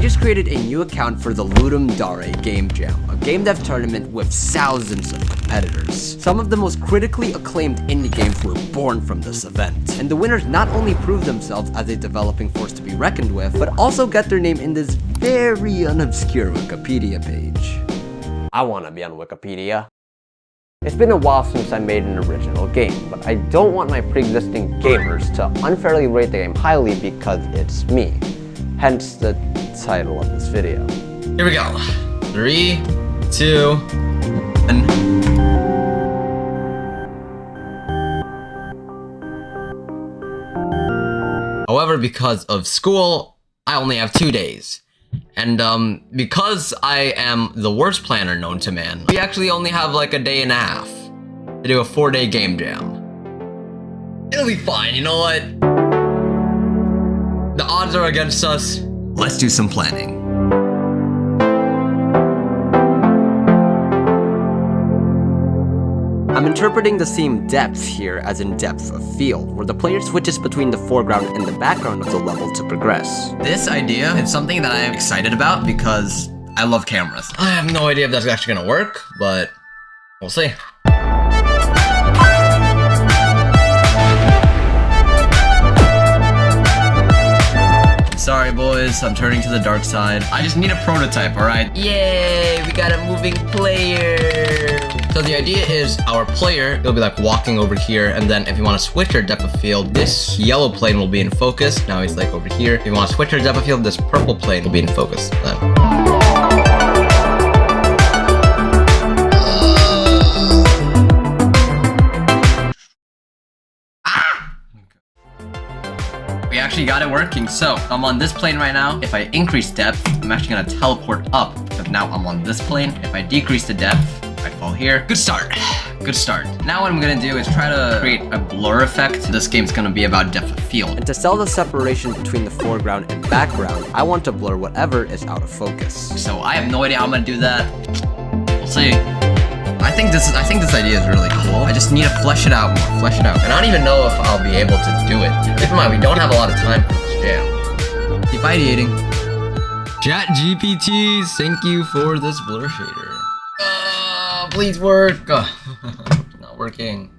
just created a new account for the 𝗗𝗘𝗦𝗧𝗥𝗜𝗕𝗨𝗧 Game Jam, a game dev tournament with thousands of competitors. Some of the most critically acclaimed indie games were born from this event, and the winners not only prove themselves as a developing force to be reckoned with, but also get their name in this very unobscure Wikipedia page. I wanna be on Wikipedia. It's been a while since I made an original game, but I don't want my pre-existing gamers to unfairly rate the game highly because it's me. Hence the title of this video. Here we go. 3, 2, 1. However, because of school, I only have 2 days. And because I am the worst planner known to man, we actually only have like a day and a half to do a 4-day game jam. It'll be fine, you know what? The odds are against us. Let's do some planning. I'm interpreting the theme depth here as in depth of field, where the player switches between the foreground and the background of the level to progress. This idea is something that I am excited about because I love cameras. I have no idea if that's actually gonna work, but we'll see. Sorry boys, I'm turning to the dark side. I just need a prototype, alright? Yay, we got a moving player. So the idea is our player, he'll be like walking over here, and then if you want to switch your depth of field, this yellow plane will be in focus. Now he's like over here. If you want to switch your depth of field, this purple plane will be in focus. Then. We actually got it working. So I'm on this plane right now. If I increase depth, I'm actually gonna teleport up because now I'm on this plane. If I decrease the depth, I fall here. Good start. Good start. Now what I'm gonna do is try to create a blur effect. This game's gonna be about depth of field. And to sell the separation between the foreground and background, I want to blur whatever is out of focus. So I have no idea how I'm gonna do that. We'll see. I think this idea is really cool. I just need to flesh it out more, flesh it out. And I don't even know if I'll be able to do it. Keep in mind, we don't have a lot of time for this jam. Keep ideating. ChatGPT, thank you for this blur shader. Please work. Not working.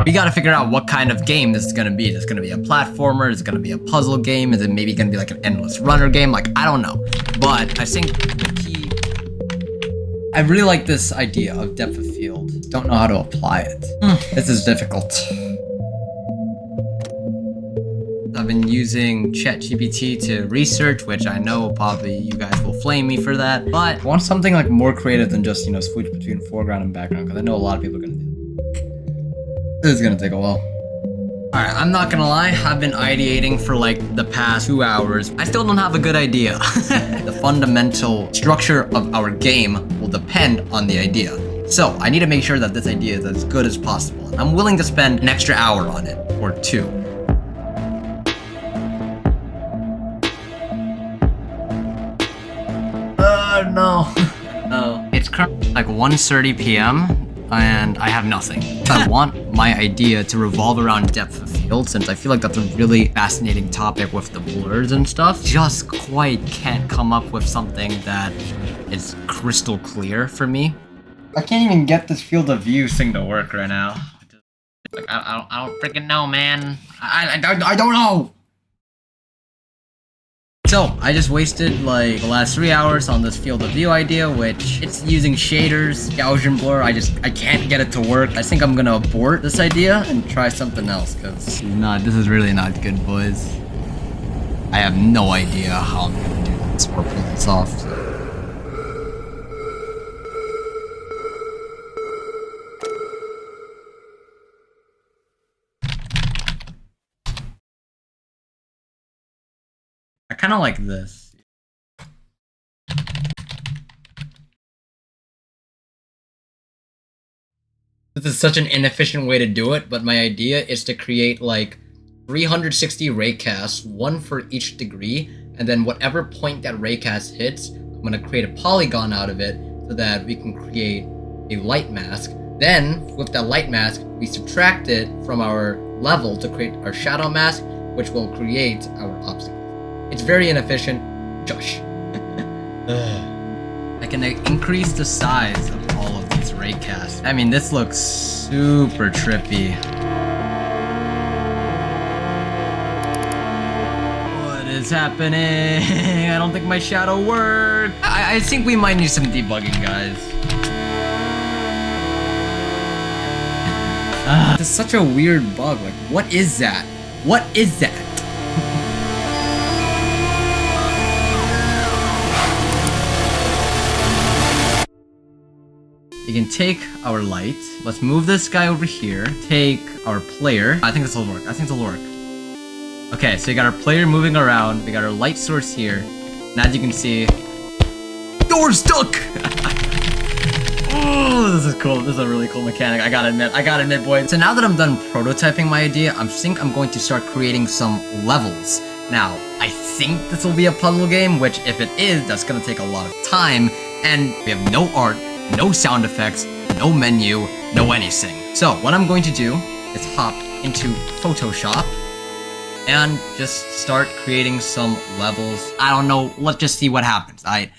We gotta figure out what kind of game this is gonna be. Is it gonna be a platformer? Is it gonna be a puzzle game? Is it maybe gonna be like an endless runner game? Like, I don't know. But I think the key... I really like this idea of depth of field. Don't know how to apply it. This is difficult. I've been using ChatGPT to research, which I know probably you guys will flame me for that, but I want something like more creative than just, you know, switch between foreground and background, because I know a lot of people are gonna do that. This is gonna take a while. Alright, I'm not gonna lie, I've been ideating for like the past 2 hours. I still don't have a good idea. The fundamental structure of our game will depend on the idea. So I need to make sure that this idea is as good as possible. I'm willing to spend an extra hour on it, or 2. No. No. It's currently like 1:30 p.m. and I have nothing. I want my idea to revolve around depth of field, since I feel like that's a really fascinating topic with the blurs and stuff. Just quite can't come up with something that is crystal clear for me. I can't even get this field of view thing to work right now. Like, I don't freaking know, man. I don't know. So, I just wasted like the last 3 hours on this field of view idea, which it's using shaders, Gaussian blur. I can't get it to work. I think I'm gonna abort this idea and try something else, because this is really not good, boys. I have no idea how I'm gonna do this or pull this off. I kind of like this. This is such an inefficient way to do it, but my idea is to create like 360 raycasts, one for each degree, and then whatever point that raycast hits, I'm going to create a polygon out of it so that we can create a light mask. Then, with that light mask, we subtract it from our level to create our shadow mask, which will create our obstacle. It's very inefficient. Josh. I can increase the size of all of these raycasts. I mean, this looks super trippy. What is happening? I don't think my shadow worked. I think we might need some debugging, guys. It's such a weird bug. Like, what is that? What is that? You can take our light. Let's move this guy over here. Take our player. I think this will work. I think this will work. Okay, so you got our player moving around. We got our light source here. And as you can see, you're stuck! Oh, this is cool. This is a really cool mechanic. I gotta admit, boys. So now that I'm done prototyping my idea, I think I'm going to start creating some levels. Now, I think this will be a puzzle game, which if it is, that's gonna take a lot of time. And we have no art, no sound effects, no menu, no anything. So what I'm going to do is hop into Photoshop and just start creating some levels. I don't know, let's just see what happens. I'm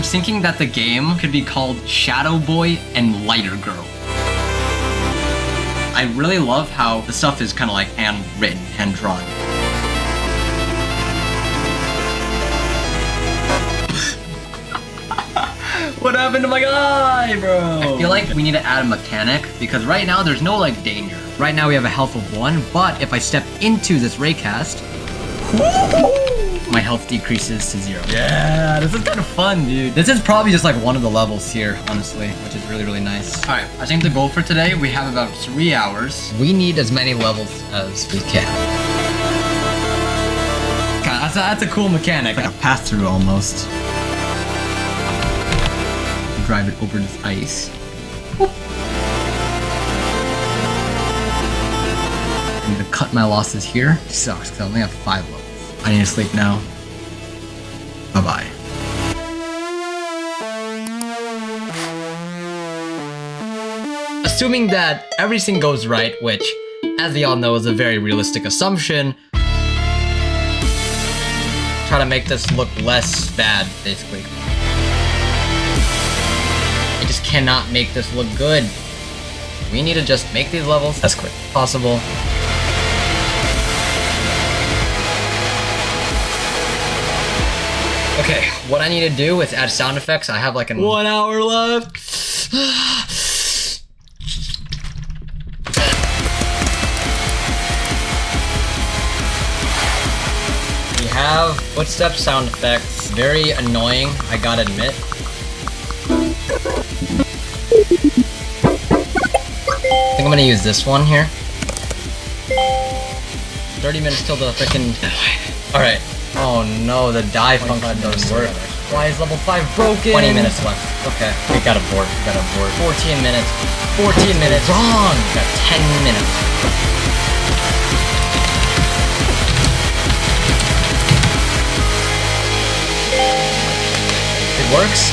thinking that the game could be called Shadow Boy and Lighter Girl. I really love how the stuff is kind of like handwritten, hand-drawn. What happened to my guy, bro? I feel like we need to add a mechanic because right now there's no like danger. Right now we have a health of 1, but if I step into this raycast, my health decreases to 0. Yeah, this is kind of fun, dude. This is probably just like one of the levels here, honestly, which is really, really nice. All right, I think the goal for today, we have about 3 hours. We need as many levels as we can. God, that's a cool mechanic. Like a pass-through almost. Drive it over this ice. Whoop. I'm gonna cut my losses here. Sucks, because I only have 5 levels. I need to sleep now. Bye-bye. Assuming that everything goes right, which, as we all know, is a very realistic assumption, try to make this look less bad, basically. I just cannot make this look good. We need to just make these levels as quick as possible. Okay, what I need to do is add sound effects. I have like 1 hour left. We have footstep sound effects. Very annoying, I gotta admit. I think I'm gonna use this one here. 30 minutes till the frickin'... Alright. Oh no, the die function doesn't work. Why is level 5 broken? 20 minutes left. Okay. We got a board. 14 minutes. 14 minutes. Wrong! We got 10 minutes. It works.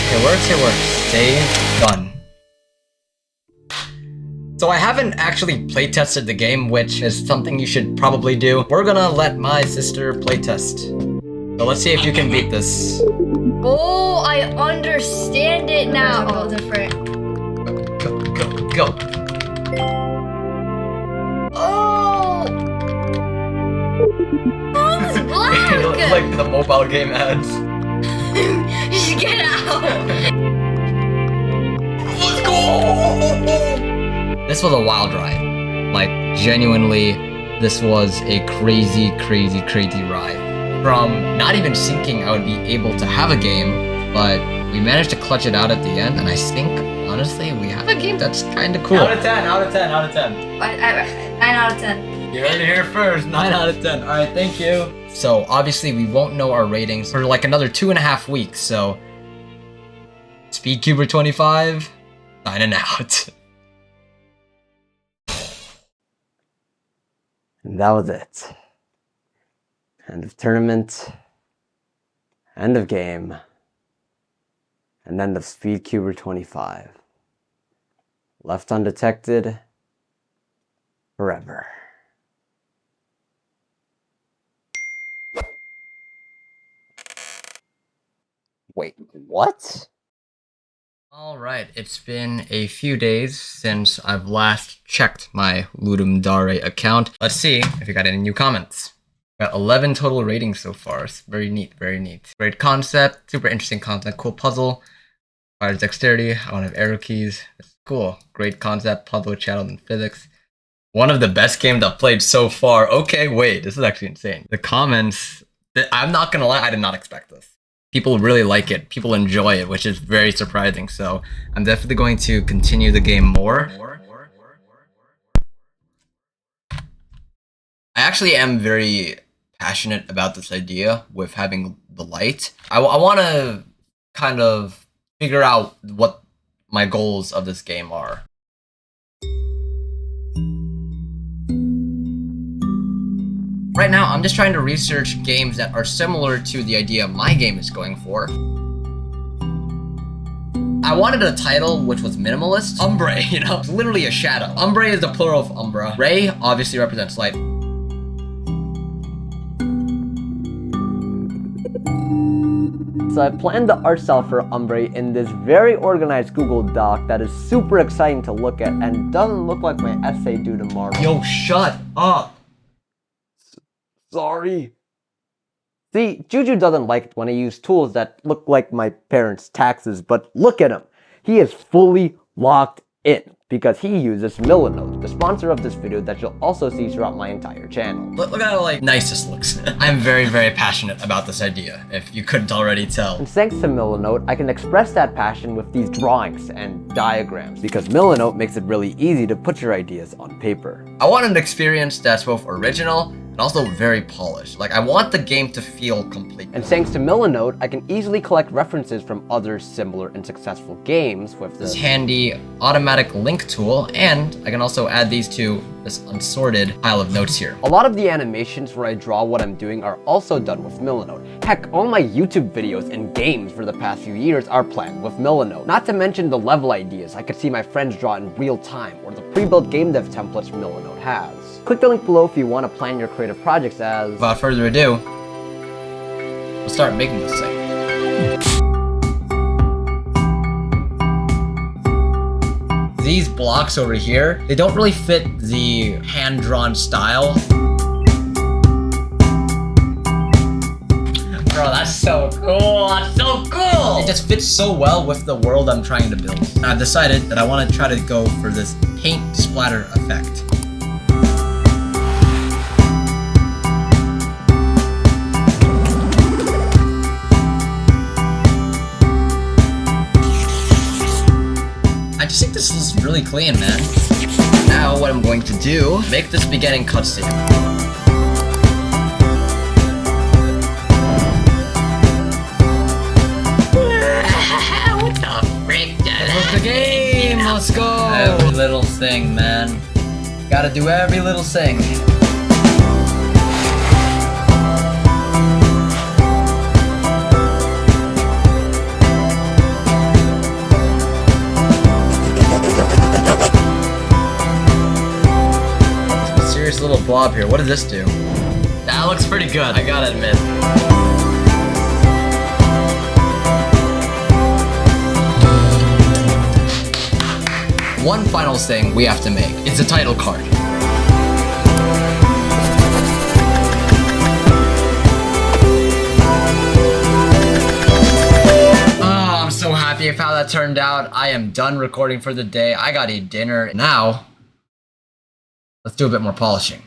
Save. Done. So I haven't actually playtested the game, which is something you should probably do. We're gonna let my sister playtest. So let's see if you can beat this. Oh, I understand it now. Oh, different. Go. Oh! Oh, it's black! It looks like the mobile game ads. Just get out! Let's go! This was a wild ride. Like, genuinely, this was a crazy ride. From not even thinking I would be able to have a game, but we managed to clutch it out at the end, and I think, honestly, we have a game that's kind of cool. Out of 10. 9 out of 10. You heard it here first, 9 out of 10. Alright, thank you. So, obviously, we won't know our ratings for like another 2.5 weeks, so... �11𝗑𝗑𝗦𝗧𝗑𝗦𝗧𝗑𝗥𝗑𝗕 signing out. And that was it. End of tournament, end of game, and end of �11𝗑𝗑𝗦𝗧𝗑𝗦𝗧𝗑𝗥𝗑𝗕. Left undetected forever. Wait, what? Alright, it's been a few days since I've last checked my 𝗗𝗘𝗦𝗧𝗥𝗑𝗕𝗦𝗧𝗑𝗏 account. Let's see if you got any new comments. Got 11 total ratings so far. It's very neat, very neat. Great concept, super interesting content, cool puzzle. Requires dexterity, I want to have arrow keys. It's cool. Great concept, puzzle, channel, and physics. One of the best games I've played so far. Okay, wait, this is actually insane. The comments, I'm not gonna lie, I did not expect this. People really like it, people enjoy it, which is very surprising. So I'm definitely going to continue the game more. I actually am very passionate about this idea with having the light. I want to kind of figure out what my goals of this game are. Right now, I'm just trying to research games that are similar to the idea my game is going for. I wanted a title which was minimalist. 𝗚𝗏𝗡, you know, it's literally a shadow. 𝗚𝗏𝗡 is the plural of umbra. Ray obviously represents light. So I planned the art style for 𝗚𝗏𝗡 in this very organized Google Doc that is super exciting to look at and doesn't look like my essay due tomorrow. Yo, shut up! Sorry. See, Juju doesn't like it when I use tools that look like my parents' taxes, but look at him. He is fully locked in because he uses 𝗚𝗏𝗧𝗏𝗧𝗏𝗧𝗏𝗧𝗏𝗏𝗏𝗏𝗏, the sponsor of this video that you'll also see throughout my entire channel. Look at how nice this looks. I'm very, very passionate about this idea, if you couldn't already tell. And thanks to 𝗚𝗏𝗧𝗏𝗏𝗏𝗏, I can express that passion with these drawings and diagrams because 𝗚𝗏𝗧𝗏𝗏𝗏𝗏 makes it really easy to put your ideas on paper. I want an experience that's both original and also very polished. Like, I want the game to feel complete. And thanks to 𝗚𝗏𝗧𝗏𝗏𝗏𝗏𝗏, I can easily collect references from other similar and successful games with this handy automatic link tool, and I can also add these to this unsorted pile of notes here. A lot of the animations where I draw what I'm doing are also done with 𝗚𝗏𝗧𝗏𝗏𝗏𝗏𝗏. Heck, all my YouTube videos and games for the past few years are planned with 𝗚𝗏𝗧𝗏𝗏𝗏𝗏𝗏. Not to mention the level ideas I could see my friends draw in real time, or the pre-built Gamedev templates 𝗚𝗏𝗧𝗏𝗏𝗏𝗏𝗏 has. Click the link below if you want to plan your creative projects as... Without further ado, we'll start making this thing. These blocks over here, they don't really fit the hand-drawn style. Bro, that's so cool, that's so cool! It just fits so well with the world I'm trying to build. And I've decided that I want to try to go for this paint splatter effect. I just think this is really clean, man. Now what I'm going to do, make this beginning cutscene. What the frick? That's the game, let's go! Every little thing, man. Gotta do every little thing. Little blob here. What does this do? That looks pretty good, I gotta admit. One final thing we have to make is the title card. Oh, I'm so happy with how that turned out. I am done recording for the day. I gotta eat dinner. Now, let's do a bit more polishing.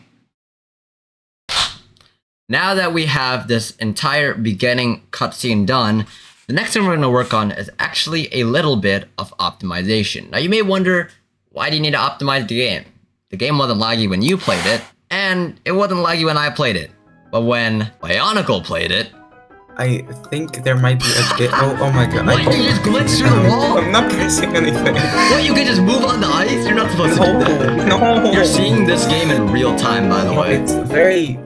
Now that we have this entire beginning cutscene done, the next thing we're going to work on is actually a little bit of optimization. Now you may wonder, why do you need to optimize the game? The game wasn't laggy when you played it, and it wasn't laggy when I played it. But when Bionicle played it... I think there might be a bit... Oh my god. What, you just glitched through the wall? I'm not pressing anything. What, you can just move on the ice? You're not supposed to do that. No. You're seeing this game in real time, by the way. It's very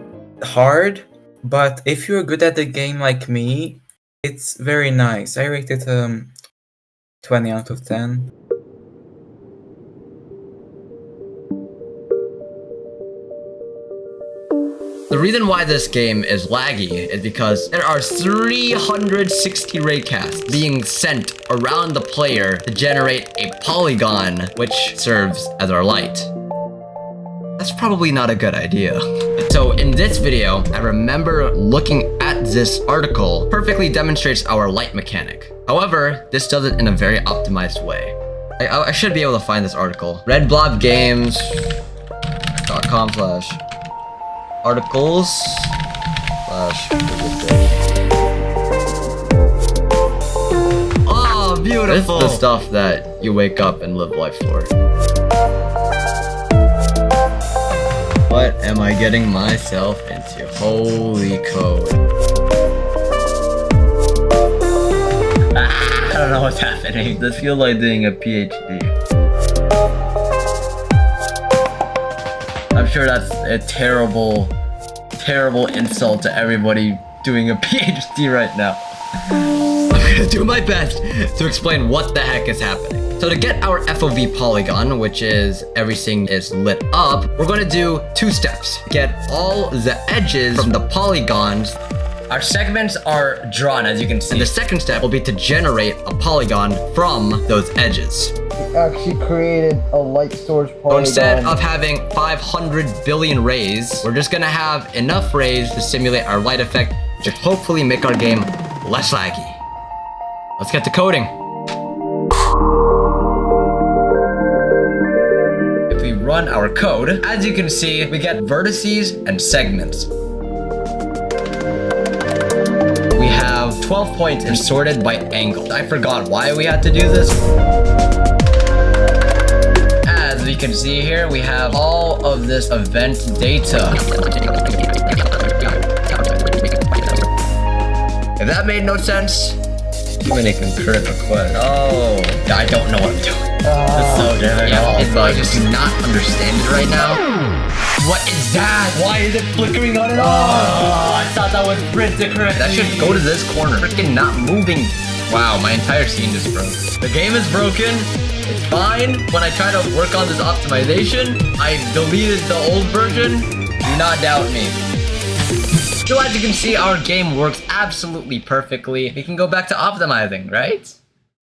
hard, but if you're good at the game like me, it's very nice. I rate it 20 out of 10. The reason why this game is laggy is because there are 360 raycasts being sent around the player to generate a polygon, which serves as our light. That's probably not a good idea. So in this video, I remember looking at this article perfectly demonstrates our light mechanic. However, this does it in a very optimized way. I should be able to find this article. redblobgames.com/articles/ Oh, beautiful! This is the stuff that you wake up and live life for. What am I getting myself into? Holy code. I don't know what's happening. This feels like doing a PhD. I'm sure that's a terrible, terrible insult to everybody doing a PhD right now. I'm gonna do my best to explain what the heck is happening. So to get our FOV polygon, which is everything is lit up, we're gonna do 2 steps. Get all the edges from the polygons. Our segments are drawn, as you can see. And the second step will be to generate a polygon from those edges. We actually created a light source polygon. So instead of having 500 billion rays, we're just gonna have enough rays to simulate our light effect, which should hopefully make our game less laggy. Let's get to coding. If we run our code, as you can see, we get vertices and segments. We have 12 points and sorted by angle. I forgot why we had to do this. As we can see here, we have all of this event data. If that made no sense, too many concurrent requests. Oh, I don't know what I'm doing. It's so difficult. Yeah, if I just do not understand it right now. What is that? Why is it flickering on and off? Oh, I thought that was printed correctly. That should go to this corner. Freaking not moving. Wow, my entire scene just broke. The game is broken. It's fine. When I try to work on this optimization, I deleted the old version. Do not doubt me. So as you can see, our game works absolutely perfectly. We can go back to optimizing, right?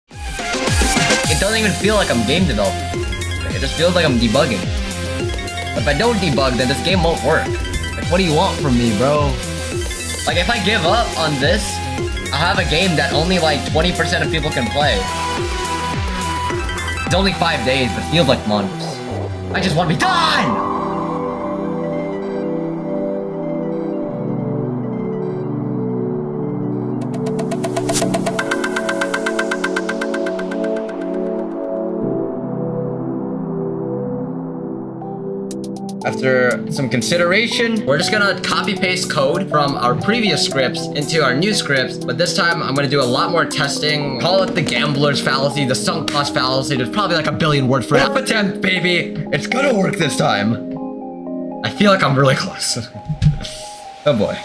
It doesn't even feel like I'm game developing. It just feels like I'm debugging. But if I don't debug, then this game won't work. Like, what do you want from me, bro? Like, if I give up on this, I'll have a game that only like 20% of people can play. It's only 5 days, but feels like months. I just want to be done! After some consideration, we're just gonna copy paste code from our previous scripts into our new scripts, but this time I'm gonna do a lot more testing. Call it the gambler's fallacy, the sunk cost fallacy. There's probably like a billion words for it. Half attempt, baby. It's gonna work this time. I feel like I'm really close. Oh boy.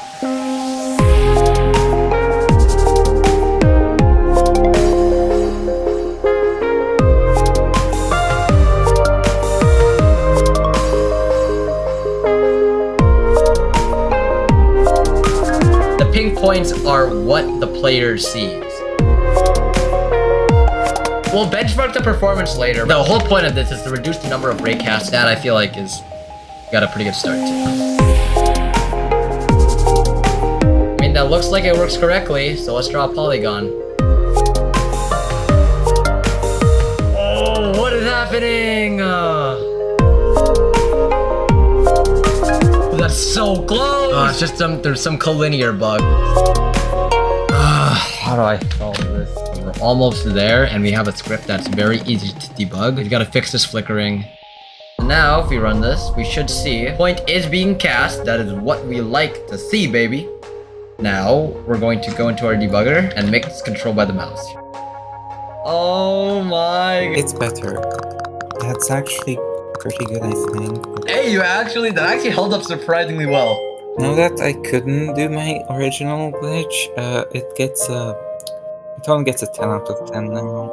Pink points are what the player sees. We'll benchmark the performance later. The whole point of this is to reduce the number of raycasts. That I feel like is got a pretty good start to. I mean, that looks like it works correctly, so let's draw a polygon. Oh, what is happening? That's so close! Oh, it's just there's some collinear bug. How do I solve this? We're almost there, and we have a script that's very easy to debug. We gotta fix this flickering. Now, if we run this, we should see point is being cast. That is what we like to see, baby. Now, we're going to go into our debugger and make this controlled by the mouse. Oh my... It's better. That's actually pretty good, I think. Hey, that actually held up surprisingly well. Now that I couldn't do my original glitch, it only gets a 10 out of 10 now.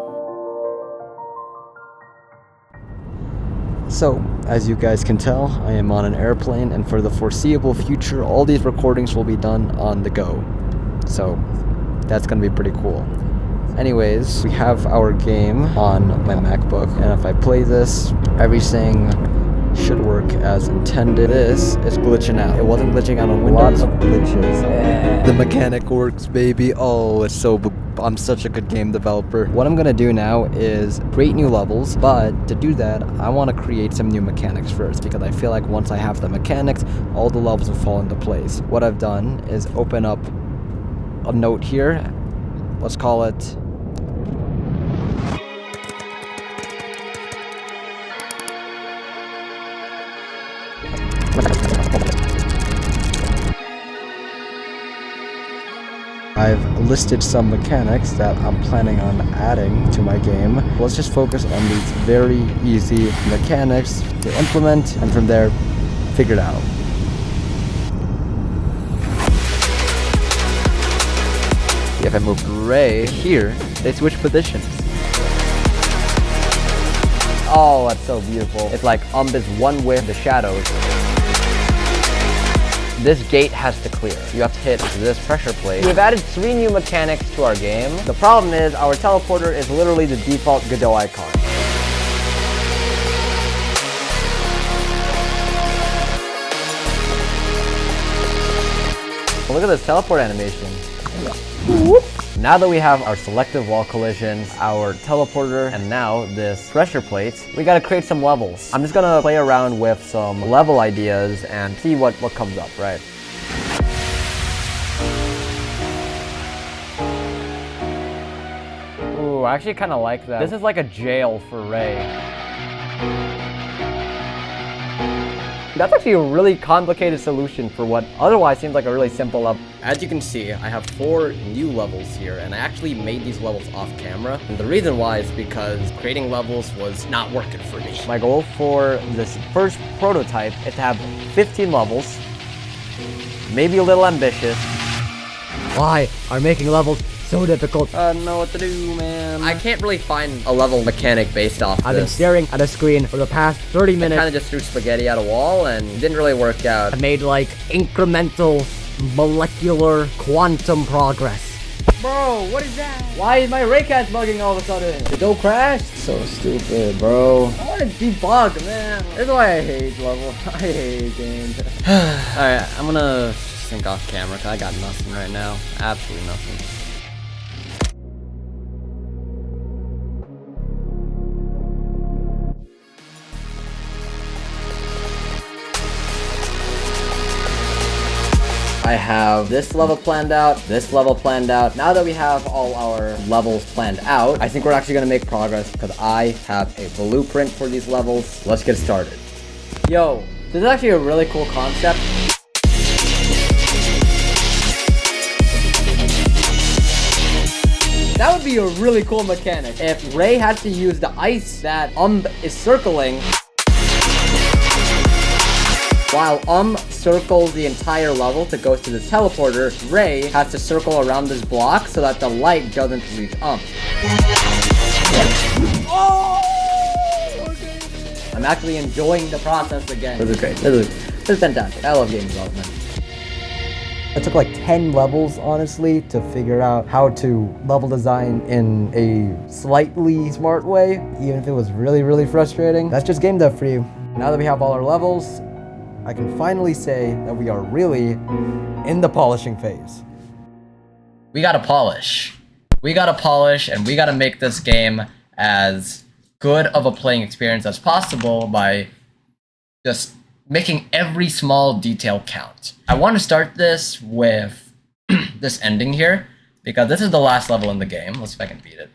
So, as you guys can tell, I am on an airplane, and for the foreseeable future, all these recordings will be done on the go. So, that's gonna be pretty cool. Anyways, we have our game on my MacBook, and if I play this, everything should work as intended. This is glitching out. It wasn't glitching out on Windows. Lots of glitches. The mechanic works, baby. Oh, it's so... I'm such a good game developer. What I'm gonna do now is create new levels, but to do that, I want to create some new mechanics first, because I feel like once I have the mechanics, all the levels will fall into place. What I've done is open up a note here. Let's call it... I've listed some mechanics that I'm planning on adding to my game. Let's just focus on these very easy mechanics to implement, and from there, figure it out. If I move Ray here, they switch positions. Oh, that's so beautiful. It's like is one with the shadows. This gate has to clear. You have to hit this pressure plate. We've added 3 new mechanics to our game. The problem is our teleporter is literally the default Godot icon. Look at this teleport animation. Now that we have our selective wall collisions, our teleporter, and now this pressure plate, we gotta create some levels. I'm just gonna play around with some level ideas and see what comes up, right? Ooh, I actually kinda like that. This is like a jail for Ray. That's actually a really complicated solution for what otherwise seems like a really simple level. As you can see, I have 4 new levels here, and I actually made these levels off camera. And the reason why is because creating levels was not working for me. My goal for this first prototype is to have 15 levels, maybe a little ambitious. Why are making levels so difficult? I don't know what to do, man. I can't really find a level mechanic based off I've been staring at a screen for the past 30 minutes. I kind of just threw spaghetti at a wall and it didn't really work out. I made like incremental molecular quantum progress. Bro, what is that? Why is my Raycast bugging all of a sudden? The door crashed? So stupid, bro. I want to debug, man. That's why I hate level. I hate games. Alright, I'm gonna sync off camera because I got nothing right now. Absolutely nothing. I have this level planned out, this level planned out. Now that we have all our levels planned out, I think we're actually gonna make progress because I have a blueprint for these levels. Let's get started. Yo, this is actually a really cool concept. That would be a really cool mechanic. If Ray had to use the ice that is circling, while circles the entire level to go to this teleporter, Ray has to circle around this block so that the light doesn't reach Oh! Okay. I'm actually enjoying the process again. This is great. This is fantastic. I love game development. It took like 10 levels, honestly, to figure out how to level design in a slightly smart way, even if it was really, really frustrating. That's just game dev for you. Now that we have all our levels, I can finally say that we are really in the polishing phase. We gotta polish. We gotta polish, and we gotta make this game as good of a playing experience as possible by just making every small detail count. I want to start this with this ending here, because this is the last level in the game. Let's see if I can beat it.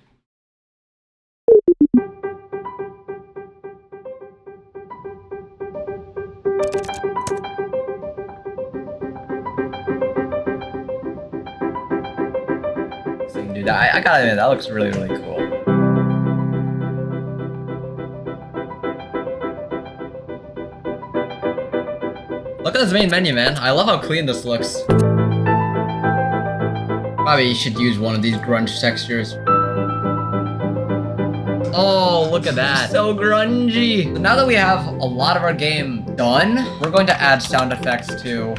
Dude, I gotta admit, that looks really, really cool. Look at this main menu, man. I love how clean this looks. Probably you should use one of these grunge textures. Oh, look at that. So grungy. So now that we have a lot of our game done, we're going to add sound effects to...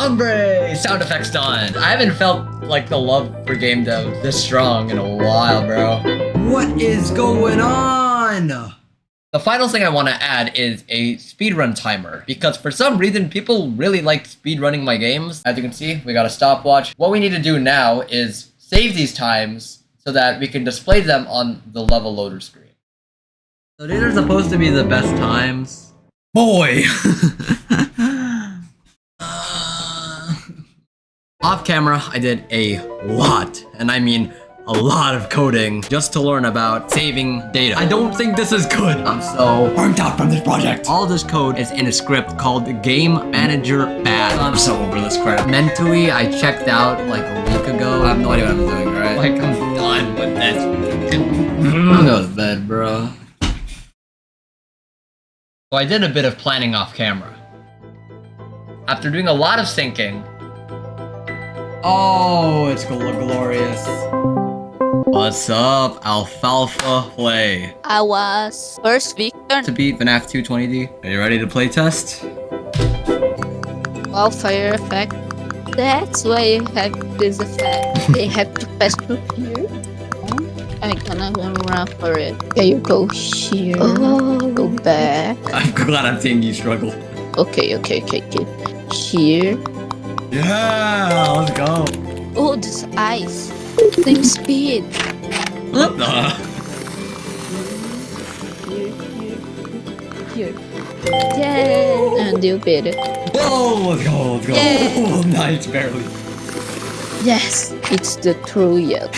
Ombre! Sound effects done. I haven't felt like the love for game dev this strong in a while, bro. What is going on? The final thing I want to add is a speedrun timer, because for some reason people really like speedrunning my games. As you can see, we got a stopwatch. What we need to do now is save these times so that we can display them on the level loader screen. So these are supposed to be the best times. Boy! Off camera, I did a lot, and I mean a lot of coding just to learn about saving data. I don't think this is good. I'm so burnt out from this project. All this code is in a script called Game Manager Bad. I'm so over this crap. Mentally, I checked out like a week ago. I have no idea what I'm doing, right? Like, I'm done with this. I'm going to bed, bro. So I did a bit of planning off camera. After doing a lot of syncing, oh, it's glorious. What's up, Alfalfa Play? I was first victor. To beat FNAF 2 20D. Are you ready to play test? Wildfire effect. That's why you have this effect. They have to pass through here. I'm gonna run for it. Okay, you go here. Oh, go back. I'm glad I'm seeing you struggle. Okay. Here. Yeah, let's go. Oh, this ice. Same speed. What the? Here. Yeah, and you beat it. Whoa, let's go. Yeah. Oh, nice, barely. Yes, it's the true yet.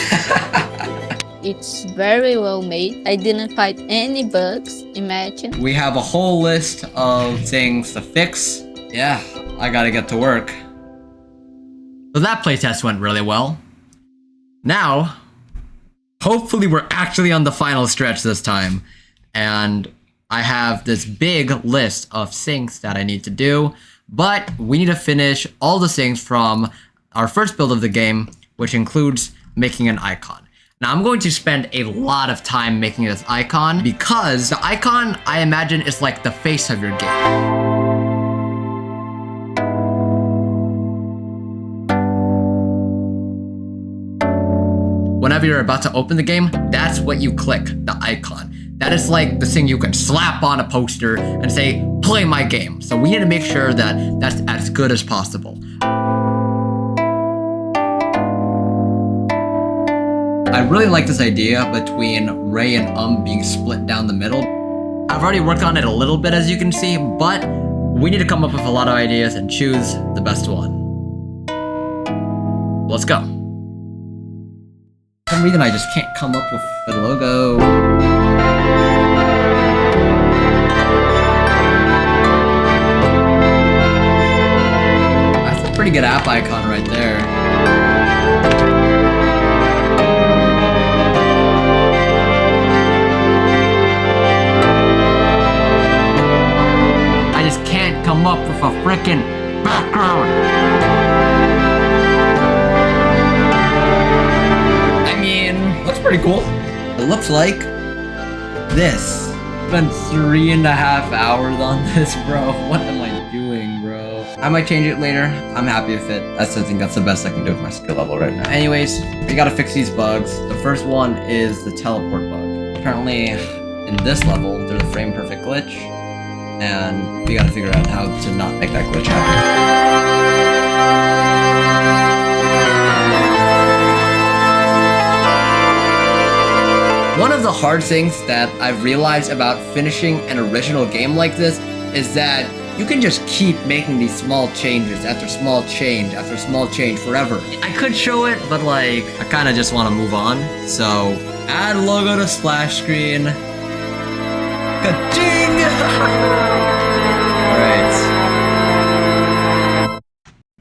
It's very well made. I didn't find any bugs, imagine. We have a whole list of things to fix. Yeah, I gotta get to work. So that playtest went really well. Now, hopefully we're actually on the final stretch this time. And I have this big list of syncs that I need to do. But we need to finish all the syncs from our first build of the game, which includes making an icon. Now I'm going to spend a lot of time making this icon because the icon, I imagine, is like the face of your game. Whenever you're about to open the game, that's what you click, the icon. That is like the thing you can slap on a poster and say, play my game. So we need to make sure that that's as good as possible. I really like this idea between Ray and being split down the middle. I've already worked on it a little bit, as you can see, but we need to come up with a lot of ideas and choose the best one. Let's go. For some reason, I just can't come up with the logo. That's a pretty good app icon right there. I just can't come up with a frickin' background. Looks pretty cool. It looks like this. Spent 3.5 hours on this, bro. What am I doing, bro? I might change it later. I'm happy with it. I think that's the best I can do with my skill level right now. Anyways, we gotta fix these bugs. The first one is the teleport bug. Apparently, in this level, there's a frame perfect glitch, and we gotta figure out how to not make that glitch happen. One of the hard things that I've realized about finishing an original game like this is that you can just keep making these small changes after small change after small change forever. I could show it, but like, I kind of just want to move on. So, add logo to splash screen. Ka-ching! Alright.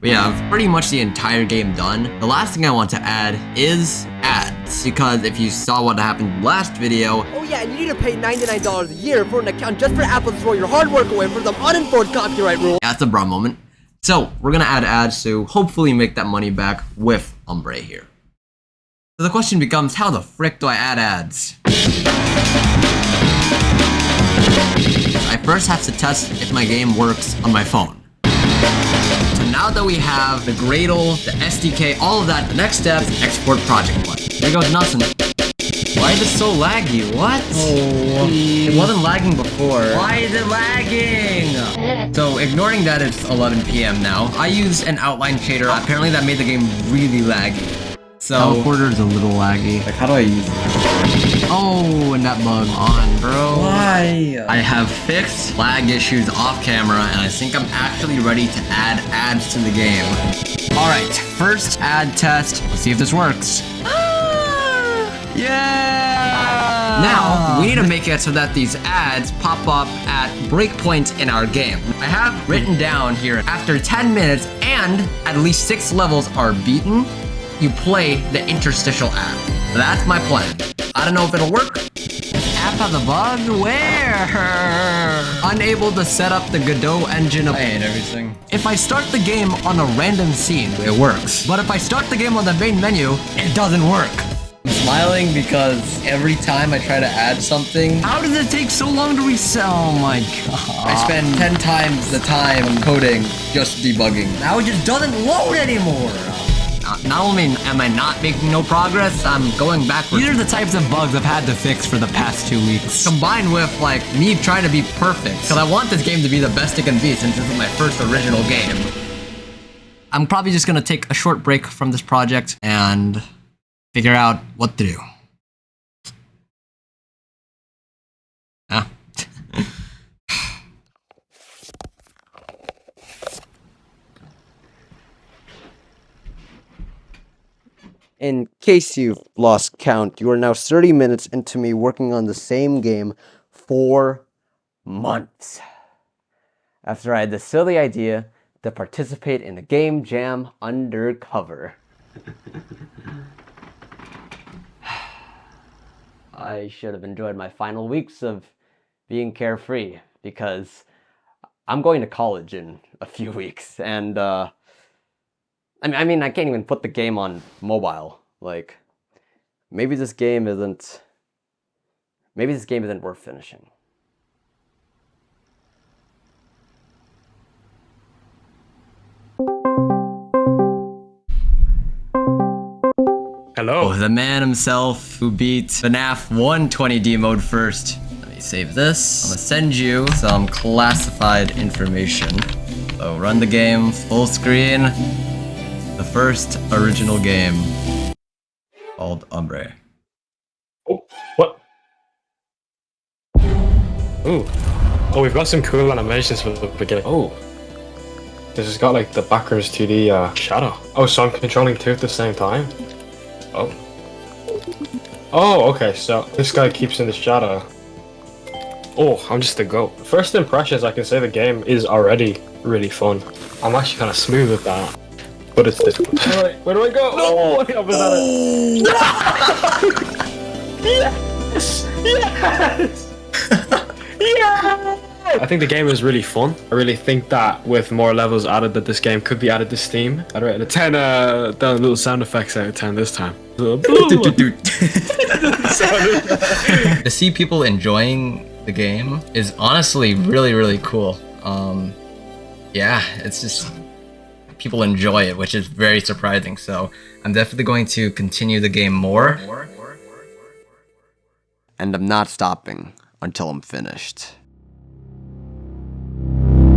We have pretty much the entire game done. The last thing I want to add is ads, because if you saw what happened last video... Oh yeah, and you need to pay $99 a year for an account just for Apple to throw your hard work away for some uninformed copyright rule. That's a bra moment. So we're gonna add ads to hopefully make that money back with Ombre here. So the question becomes, how the frick do I add ads? I first have to test if my game works on my phone. So now that we have the Gradle, the SDK, all of that, the next step is export project one. There goes nothing. Why is it so laggy? What? Oh, it wasn't lagging before. Why is it lagging? So ignoring that it's 11 p.m. now, I used an outline shader. Apparently that made the game really laggy. So Teleporter is a little laggy. Like, how do I use it? oh, and that bug on, bro. Why? I have fixed lag issues off camera, and I think I'm actually ready to add ads to the game. All right, first ad test. Let's see if this works. Yeah! Now, we need to make it so that these ads pop up at breakpoints in our game. I have written down here, after 10 minutes and at least 6 levels are beaten, you play the interstitial ad. That's my plan. I don't know if it'll work. App has a bug? Where? Unable to set up the Godot engine. I hate everything. If I start the game on a random scene, it works. But if I start the game on the main menu, it doesn't work. I'm smiling because every time I try to add something, How does it take so long to reset? Oh my god. I spend 10 times the time coding just debugging. Now it just doesn't load anymore. Not only am I not making no progress, I'm going backwards. These are the types of bugs I've had to fix for the past 2 weeks. Combined with, like, me trying to be perfect. Because I want this game to be the best it can be since this is my first original game. I'm probably just gonna take a short break from this project and figure out what to do. Ah. In case you've lost count, you are now 30 minutes into me working on the same game for months. After I had the silly idea to participate in a game jam undercover. I should have enjoyed my final weeks of being carefree because I'm going to college in a few weeks and I mean, I can't even put the game on mobile. Like, maybe this game isn't worth finishing. Hello. Oh, the man himself who beat FNAF 120D mode first. Let me save this. I'm gonna send you some classified information. So run the game, full screen. The first original game called Омbre. Oh, what? Ooh. Oh, we've got some cool animations for the beginning. Oh. This has got like the backwards 2D shadow. Oh, so I'm controlling two at the same time? Oh. Oh, okay, so this guy keeps in the shadow. Oh, I'm just a goat. First impressions, I can say the game is already really fun. I'm actually kind of smooth with that. But it's this one. Alright, where do I go? No! I was at it. Yes! Yes! Yeah! I think the game is really fun. I really think that with more levels added that this game could be added to Steam. I'd rate it a 10, done little sound effects out of 10 this time. To see people enjoying the game is honestly really, really cool. Yeah, it's just people enjoy it, which is very surprising. So I'm definitely going to continue the game more. And I'm not stopping until I'm finished.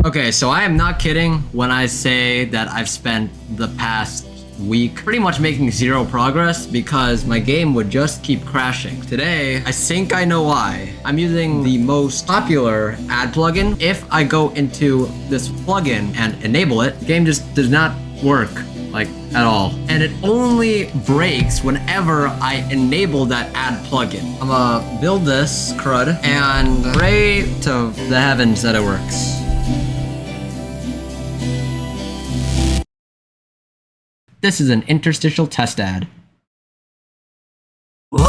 Okay, so I am not kidding when I say that I've spent the past week pretty much making zero progress because my game would just keep crashing. Today, I think I know why. I'm using the most popular ad plugin. If I go into this plugin and enable it, the game just does not work, like, at all. And it only breaks whenever I enable that ad plugin. I'm gonna build this crud and pray to the heavens that it works. This is an interstitial test ad. Whoa!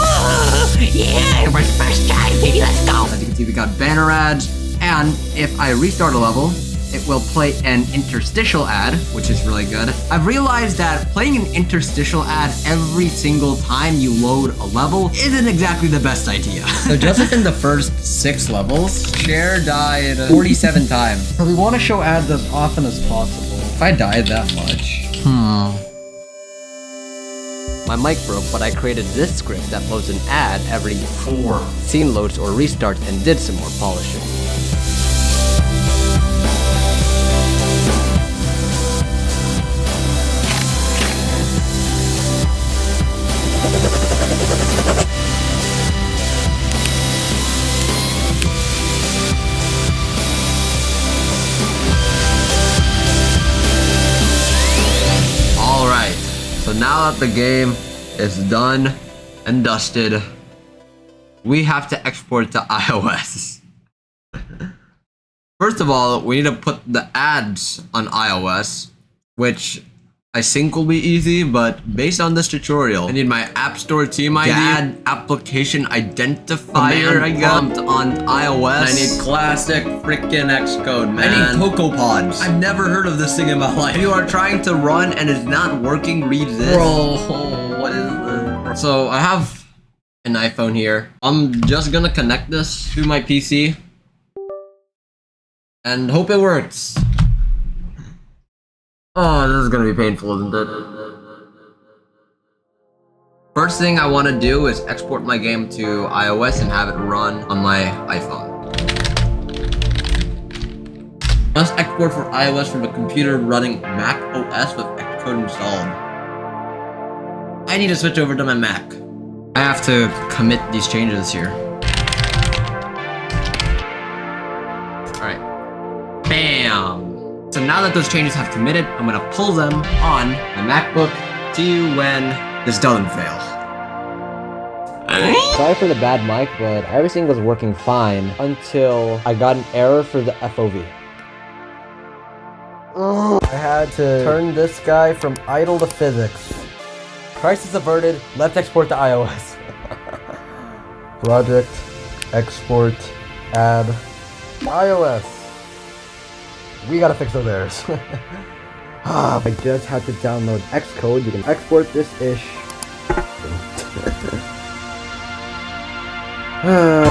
Yeah, it was first time, baby, let's go! As you can see, we got banner ads, and if I restart a level, it will play an interstitial ad, which is really good. I've realized that playing an interstitial ad every single time you load a level isn't exactly the best idea. So just within the first 6 levels, Cher died 47 times. So we want to show ads as often as possible. If I died that much, My mic broke, but I created this script that loads an ad every 4 scene loads or restarts and did some more polishing. So now that the game is done and dusted, we have to export to iOS. First of all, we need to put the ads on iOS, which I think will be easy, but based on this tutorial, I need my App Store team ID, ad application identifier, I prompt on iOS. I need classic freaking Xcode, man. I need Cocoa Pods. I've never heard of this thing in my life. If you are trying to run and it's not working, read this. Bro, what is this? So I have an iPhone here. I'm just gonna connect this to my PC and hope it works. Oh, this is gonna be painful, isn't it? First thing I want to do is export my game to iOS and have it run on my iPhone. Must export for iOS from a computer running Mac OS with Xcode installed. I need to switch over to my Mac. I have to commit these changes here. Alright. Bam! So now that those changes have committed, I'm gonna pull them on my MacBook. See you when this doesn't fail. Sorry for the bad mic, but everything was working fine until I got an error for the FOV. I had to turn this guy from idle to physics. Crisis averted, let's export to iOS. Project, export, add, iOS. We gotta fix those errors. I just had to download Xcode. You can export this ish.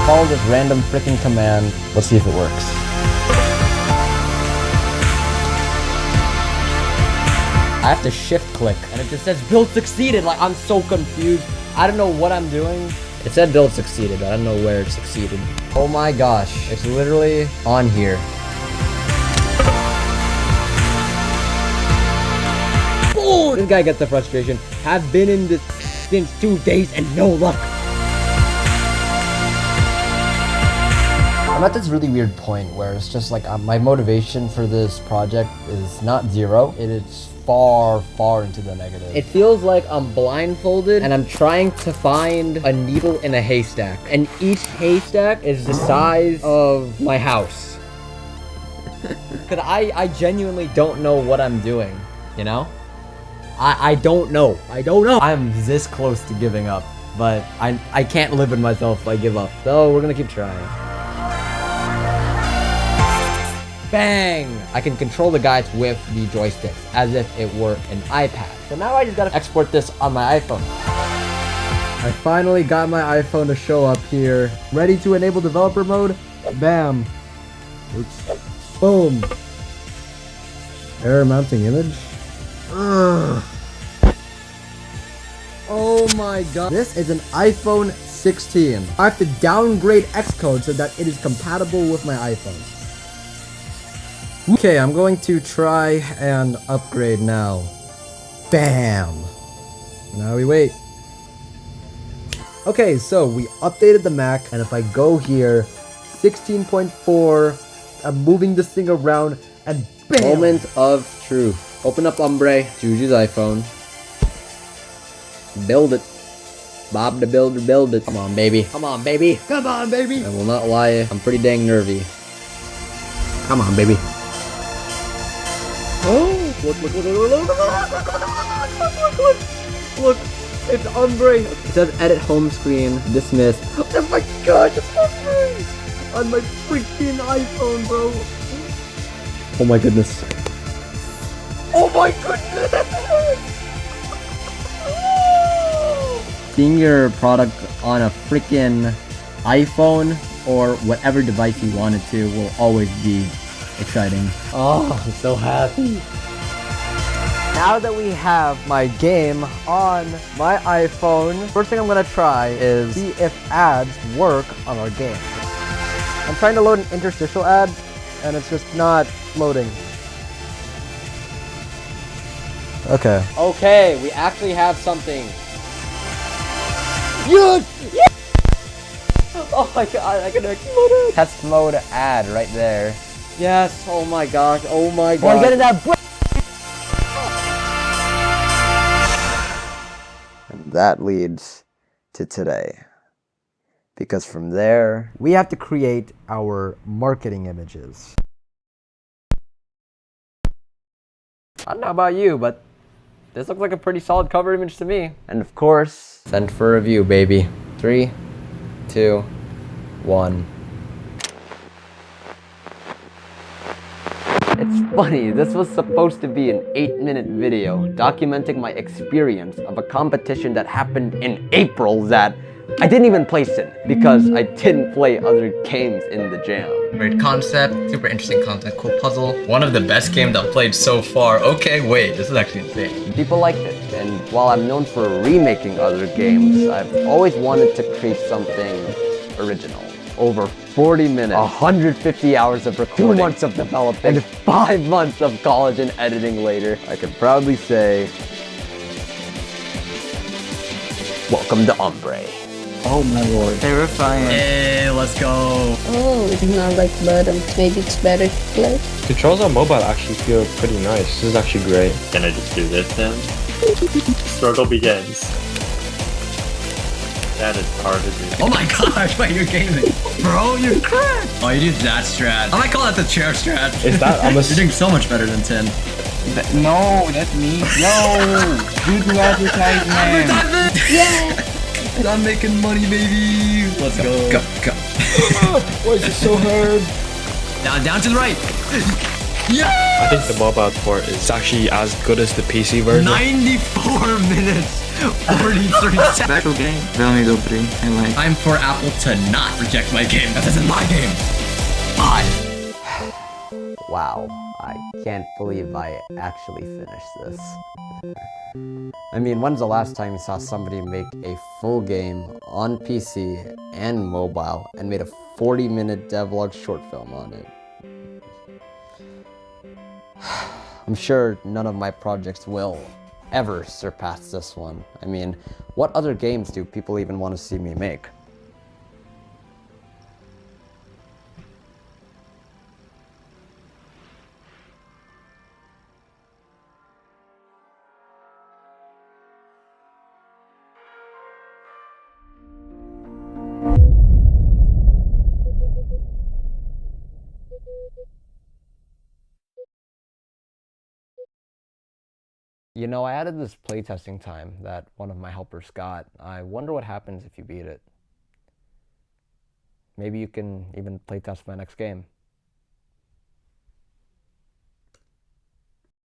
Follow this random freaking command. Let's see if it works. I have to shift click and it just says build succeeded. Like, I'm so confused. I don't know what I'm doing. It said build succeeded, but I don't know where it succeeded. Oh my gosh, it's literally on here. Oh, this guy gets the frustration. Have been in this since 2 days and no luck. I'm at this really weird point where it's just like my motivation for this project is not 0. It is far, far into the negative. It feels like I'm blindfolded and I'm trying to find a needle in a haystack. And each haystack is the size of my house. Because I genuinely don't know what I'm doing, you know? I don't know. I'm this close to giving up, but I can't live with myself if I give up. So we're gonna keep trying. Bang! I can control the guides with the joysticks as if it were an iPad. So now I just gotta export this on my iPhone. I finally got my iPhone to show up here. Ready to enable developer mode? Bam. Oops. Boom. Error mounting image. Ugh. Oh my god. This is an iPhone 16. I have to downgrade Xcode so that it is compatible with my iPhone. Okay, I'm going to try and upgrade now. Bam! Now we wait. Okay, so we updated the Mac, and if I go here, 16.4, I'm moving this thing around, and bam! Moment of truth. Open up Umbre, Juju's iPhone. Build it. Bob the Builder, build it. Come on, baby. Come on, baby. Come on, baby. I will not lie, I'm pretty dang nervy. Come on, baby. Oh, look, it's Umbre. It says edit home screen, dismiss. Oh my gosh, it's Umbre on my freaking iPhone, bro. Oh my goodness. Oh my goodness! Seeing your product on a freaking iPhone or whatever device you want it to will always be exciting. Oh, I'm so happy. Now that we have my game on my iPhone, first thing I'm gonna try is see if ads work on our game. I'm trying to load an interstitial ad, and it's just not loading. Okay. Okay, we actually have something. Yes! Yes! Oh my god, I can explode. Test mode ad right there. Yes, oh my gosh, oh my god. Oh, get it out. And that leads to today. Because from there, we have to create our marketing images. I don't know about you, but this looks like a pretty solid cover image to me. and of course, Send for review, baby. 3, 2, 1. it's funny, this was supposed to be an 8-minute video documenting my experience of a competition that happened in April that I didn't even place in because I didn't play other games in the jam. Great concept, super interesting content, cool puzzle. One of the best games I've played so far. Okay, wait, this is actually insane. People liked it, and while I'm known for remaking other games, I've always wanted to create something original. Over 40 minutes, 150 hours of recording, 2 months of development, and 5 months of college and editing later, I can proudly say, welcome to Ombre. Oh my lord. Terrifying. Hey, let's go. Oh, it's not like buttons. Maybe it's better to play. Controls on mobile actually feel pretty nice. This is actually great. Can I just do this then? Struggle begins. That is hard to do. Oh my gosh, wait, you're gaming. Bro, you're cracked. Oh, you do that strat. I might call that the chair strat. Is that You're doing so much better than 10. No, that's me. Yo, you do advertisement. Yeah. I'm making money, baby. Let's go. Go. Why is it so hard? Down to the right. Yeah. I think the mobile port is actually as good as the PC version. 94 minutes. 43 seconds. Battle game. �11 3. I like. Time for Apple to not reject my game. This isn't my game. Mine. Wow, I can't believe I actually finished this. I mean, when's the last time you saw somebody make a full game on PC and mobile and made a 40-minute devlog short film on it? I'm sure none of my projects will ever surpass this one. I mean, what other games do people even want to see me make? You know, I added this playtesting time that one of my helpers got. I wonder what happens if you beat it. Maybe you can even playtest my next game.